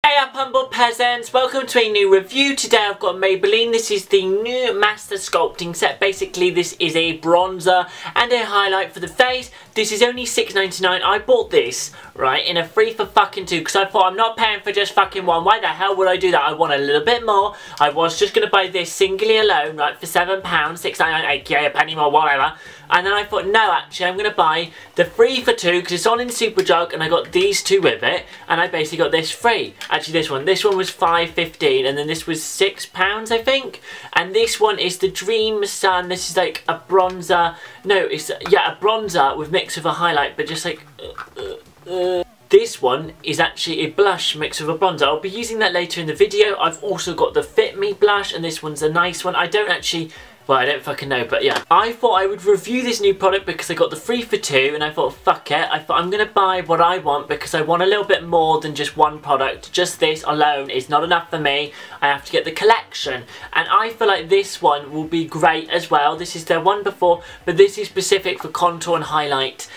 Hey up humble peasants, welcome to a new review. Today I've got Maybelline. This is the new Master Sculpting set. Basically this is a bronzer and a highlight for the face. This is only $6.99. I bought this, right, in a 3 for fucking 2 because I thought I'm not paying for just fucking one. Why the hell would I do that? I want a little bit more. I was just going to buy this singly alone, right, for £7, $6.99, aka a penny more, whatever. And then I thought, no, actually, I'm going to buy the 3 for 2 because it's on in Superdrug and I got these two with it. And I basically got this free. Actually, this one was $5.15 and then this was £6, I think. And this one is the Dream Sun. This is like a bronzer. No, it's, yeah, a bronzer with mix of a highlight, but just like... This one is actually a blush mix with a bronzer. I'll be using that later in the video. I've also got the Fit Me blush and this one's a nice one. I don't actually... Well, I don't fucking know, but yeah. I thought I would review this new product because I got the 3 for 2 and I thought, fuck it. I thought I'm going to buy what I want because I want a little bit more than just one product. Just this alone is not enough for me. I have to get the collection. And I feel like this one will be great as well. This is their one before, but this is specific for contour and highlight.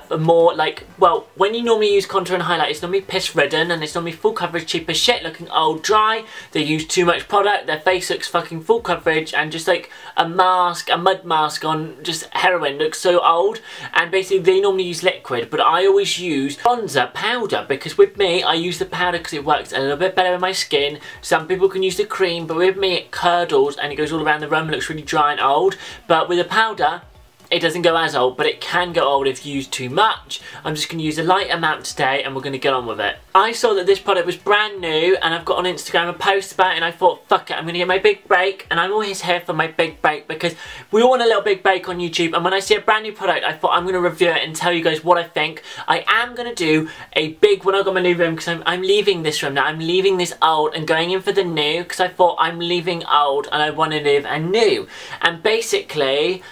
For more like, well, when you normally use contour and highlight, it's normally piss ridden and it's normally full coverage, cheap as shit, looking old, dry. They use too much product, their face looks fucking full coverage and just like a mask, a mud mask on just heroin looks so old. And basically they normally use liquid, but I always use bronzer powder because with me, I use the powder because it works a little bit better in my skin. Some people can use the cream, but with me it curdles and it goes all around the room and looks really dry and old. But with the powder, it doesn't go as old, but it can go old if used too much. I'm just going to use a light amount today and we're going to get on with it. I saw that this product was brand new and I've got on Instagram a post about it and I thought, fuck it, I'm going to get my big break. And I'm always here for my big break because we all want a little big break on YouTube. And when I see a brand new product, I thought I'm going to review it and tell you guys what I think. I am going to do a big, when I got my new room, because I'm leaving this room now. I'm leaving this old and going in for the new because I thought I'm leaving old and I want to live a new. And basically...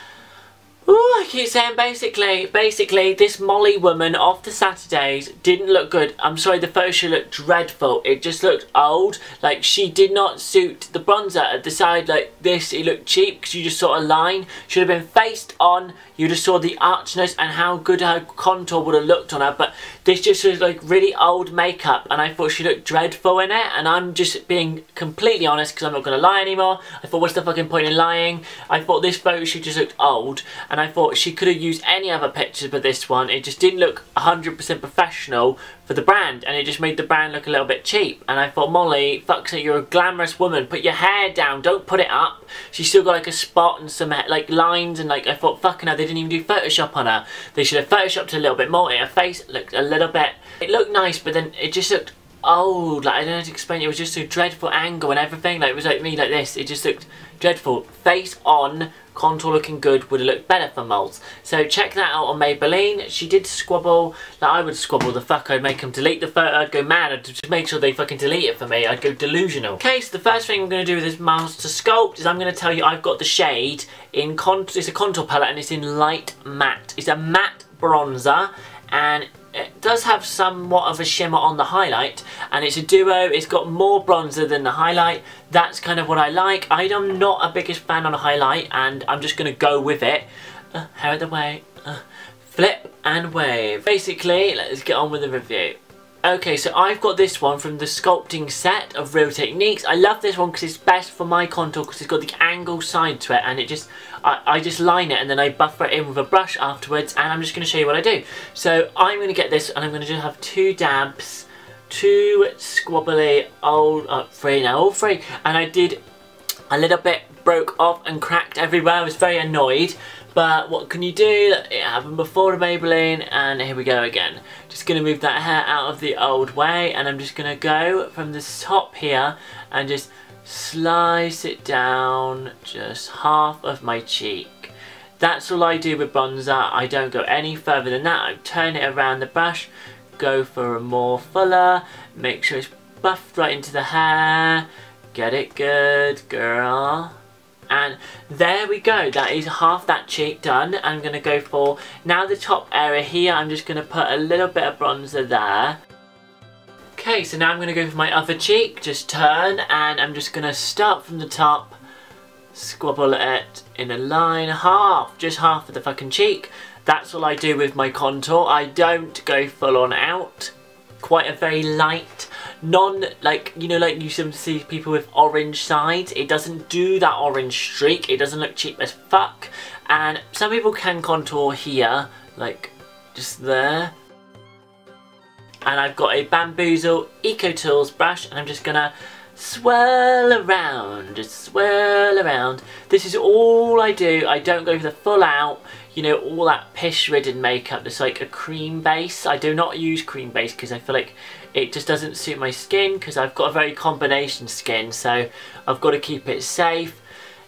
Ooh, I keep saying basically this Molly woman off the Saturdays didn't look good. I'm sorry, the photo shoot looked dreadful. It just looked old. Like, she did not suit the bronzer at the side like this. It looked cheap because you just saw a line. Should have been faced on. You just saw the archness and how good her contour would have looked on her. But this just was like really old makeup and I thought she looked dreadful in it. And I'm just being completely honest because I'm not going to lie anymore. I thought, what's the fucking point in lying? I thought this photo shoot just looked old. And I thought she could have used any other pictures but this one. It just didn't look 100% professional for the brand and it just made the brand look a little bit cheap. And I thought, Molly, fuck's sake, you're a glamorous woman. Put your hair down, don't put it up. She's still got like a spot and some like lines and like, I thought, fucking hell, they didn't even do Photoshop on her. They should have Photoshopped a little bit more. Her face looked a little bit, it looked nice but then it just looked old. Like, I don't know how to explain it. It was just a dreadful angle and everything. Like, it was like me like this. It just looked dreadful. Face on, contour looking good, would have looked better for moles. So check that out on Maybelline. She did squabble. Like, I would squabble the fuck. I'd make them delete the photo. I'd go mad. I'd just make sure they fucking delete it for me. I'd go delusional. Okay, so the first thing I'm going to do with this Master Sculpt is I'm going to tell you I've got the shade in it's a contour palette and it's in light matte. It's a matte bronzer and it does have somewhat of a shimmer on the highlight and it's a duo. It's got more bronzer than the highlight. That's kind of what I like. I'm not a biggest fan on a highlight and I'm just going to go with it. Hair out the way. Flip and wave. Basically, let's get on with the review. Okay, so I've got this one from the Sculpting set of Real Techniques. I love this one because it's best for my contour because it's got the angle side to it and it just, I just line it and then I buffer it in with a brush afterwards and I'm just going to show you what I do. So I'm going to get this and I'm going to just have 2 dabs, 2 squabbly, all three, and I did a little bit broke off and cracked everywhere. I was very annoyed. But what can you do? It happened before the Maybelline and here we go again. Just going to move that hair out of the old way and I'm just going to go from the top here and just slice it down just half of my cheek. That's all I do with bronzer. I don't go any further than that. I turn it around the brush, go for a more fuller, make sure it's buffed right into the hair. Get it good, girl. And there we go, that is half that cheek done. I'm going to go for, now the top area here, I'm just going to put a little bit of bronzer there. Okay, so now I'm going to go for my other cheek, just turn, and I'm just going to start from the top, squabble it in a line, just half of the fucking cheek. That's all I do with my contour. I don't go full on out. Quite a very light like, you know, like you sometimes see people with orange sides. It doesn't do that orange streak. It doesn't look cheap as fuck. And some people can contour here, like just there. And I've got a Bamboozle Eco Tools brush, and I'm just gonna swirl around, just swirl around. This is all I do. I don't go for the full out, you know, all that piss ridden makeup that's like a cream base. I do not use cream base because I feel like it just doesn't suit my skin, because I've got a very combination skin, so I've got to keep it safe.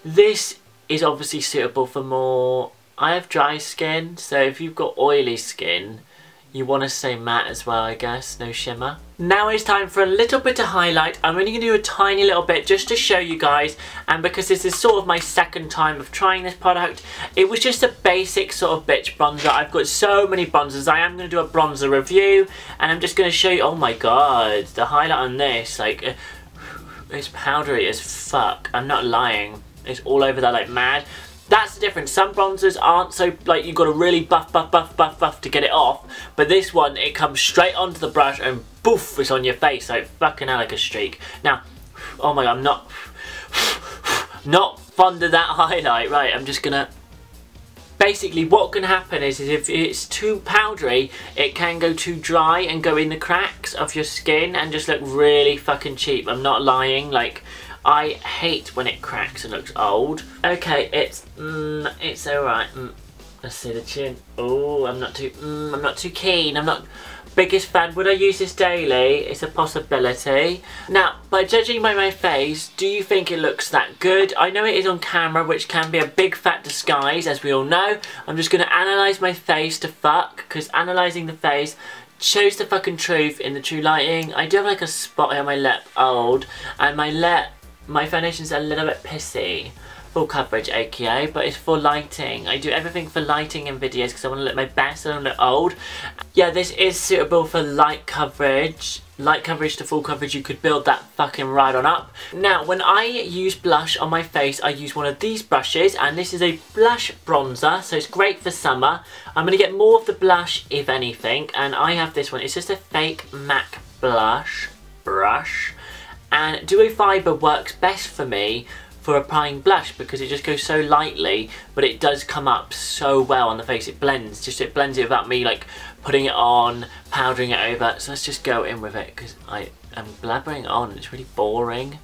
This is obviously suitable for more, I have dry skin, so if you've got oily skin, you want to stay matte as well, I guess, no shimmer. Now it's time for a little bit of highlight. I'm only going to do a tiny little bit just to show you guys, and because this is sort of my second time of trying this product, it was just a basic sort of bitch bronzer. I've got so many bronzers. I am going to do a bronzer review, and I'm just going to show you, oh my god, the highlight on this, like, it's powdery as fuck. I'm not lying. It's all over that like mad. That's the difference. Some bronzers aren't so, like, you've got to really buff to get it off. But this one, it comes straight onto the brush and boof, it's on your face. Like, fucking hell, like a streak. Now, oh my god, I'm not fond of that highlight. Right, I'm just gonna... Basically, what can happen is if it's too powdery, it can go too dry and go in the cracks of your skin and just look really fucking cheap. I'm not lying, like... I hate when it cracks and looks old. Okay, it's alright. Let's see the chin. Oh, I'm not too keen. I'm not biggest fan. Would I use this daily? It's a possibility. Now, by judging by my face, do you think it looks that good? I know it is on camera, which can be a big fat disguise, as we all know. I'm just going to analyse my face to fuck, because analysing the face shows the fucking truth in the true lighting. I do have like a spot here on my lip, old, and my foundation's a little bit pissy. Full coverage, aka, but it's for lighting. I do everything for lighting in videos because I want to look my best, I don't look old. Yeah, this is suitable for light coverage. Light coverage to full coverage, you could build that fucking right on up. Now, when I use blush on my face, I use one of these brushes, and this is a blush bronzer, so it's great for summer. I'm going to get more of the blush, if anything, and I have this one. It's just a fake MAC brush. And Duo Fiber works best for me for applying blush because it just goes so lightly, but it does come up so well on the face. It blends, it blends it without me like putting it on, powdering it over. So let's just go in with it because I am blabbering on. It's really boring.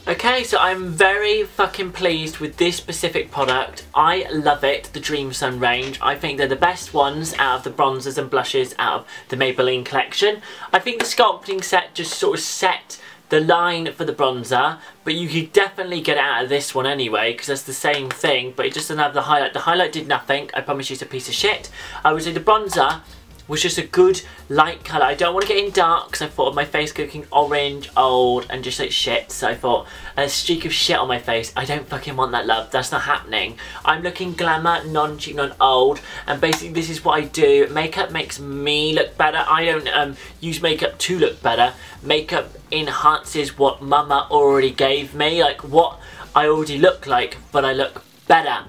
Okay, so I'm very fucking pleased with this specific product. I love it, the Dream Sun range. I think they're the best ones out of the bronzers and blushes out of the Maybelline collection. I think the sculpting set just sort of set the line for the bronzer, but you could definitely get it out of this one anyway, because that's the same thing, but it just doesn't have the highlight. The highlight did nothing. I promise you it's a piece of shit. I would say the bronzer was just a good light colour. I don't want to get in dark because I thought of my face looking orange, old, and just like shit. So I thought, a streak of shit on my face. I don't fucking want that, love. That's not happening. I'm looking glamour, non-cheap, non-old. And basically this is what I do. Makeup makes me look better. I don't use makeup to look better. Makeup enhances what mama already gave me. Like what I already look like, but I look better.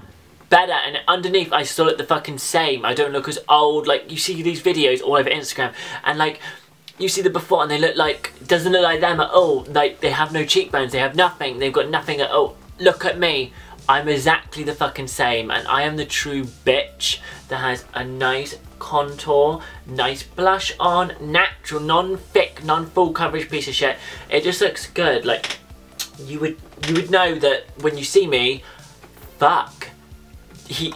And underneath I still look the fucking same. I don't look as old. Like you see these videos all over Instagram and like you see the before and they look like, doesn't look like them at all. Like they have no cheekbones, they have nothing, they've got nothing at all. Look at me, I'm exactly the fucking same, and I am the true bitch that has a nice contour, nice blush on, natural, non-thick, non-full coverage piece of shit. It just looks good. Like you would know that when you see me, fuck.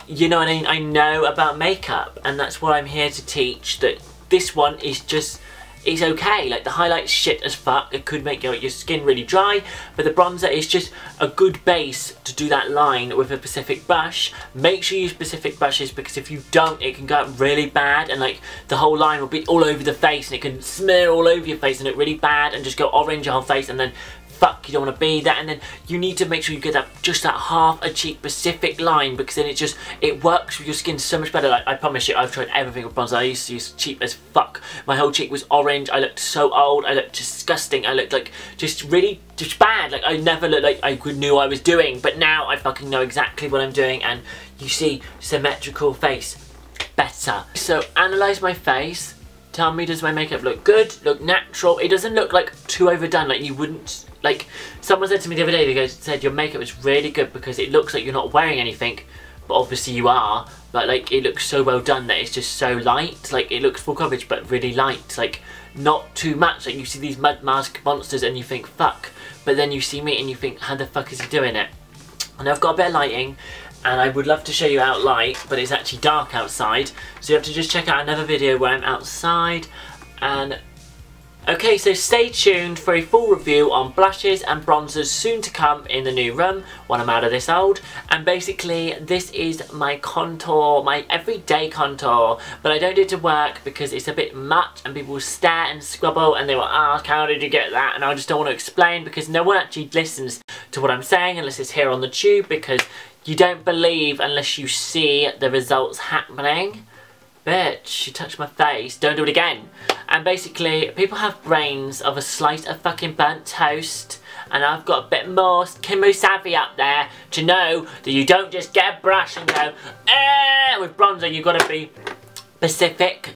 You know what I mean? I know about makeup, and that's what I'm here to teach. That this one is just, it's okay. Like the highlight's shit as fuck. It could make your skin really dry, but the bronzer is just a good base to do that line with a specific brush. Make sure you use specific brushes, because if you don't, it can go out really bad, and like the whole line will be all over the face, and it can smear all over your face and look really bad, and just go orange your whole face, and then fuck, you don't want to be that. And then you need to make sure you get that just that half a cheek specific line, because then it works with your skin so much better. Like I promise you, I've tried everything with bronzer. I used to use cheap as fuck. My whole cheek was orange. I looked so old. I looked disgusting. I looked like just bad. Like I never looked like I knew what I was doing, but now I fucking know exactly what I'm doing, and you see symmetrical face better. So analyze my face. Tell me, does my makeup look good, look natural? It doesn't look like too overdone, like you wouldn't, like someone said to me the other day, they said your makeup is really good because it looks like you're not wearing anything, but obviously you are, but like it looks so well done that it's just so light, like it looks full coverage but really light, like not too much. Like you see these mud mask monsters and you think fuck, but then you see me and you think how the fuck is he doing it? And I've got a bit of lighting and I would love to show you out light, but it's actually dark outside, so you have to just check out another video where I'm outside. And okay, so stay tuned for a full review on blushes and bronzers soon to come in the new room when I'm out of this old. And basically this is my contour, my everyday contour, but I don't do it to work because it's a bit much and people will stare and squabble and they will ask how did you get that, and I just don't want to explain because no one actually listens to what I'm saying unless it's here on the tube, because you don't believe unless you see the results happening. Bitch, you touched my face, don't do it again. And basically, people have brains of a slice of fucking burnt toast, and I've got a bit more Kimbo savvy up there to know that you don't just get a brush and go, with bronzer, you've got to be specific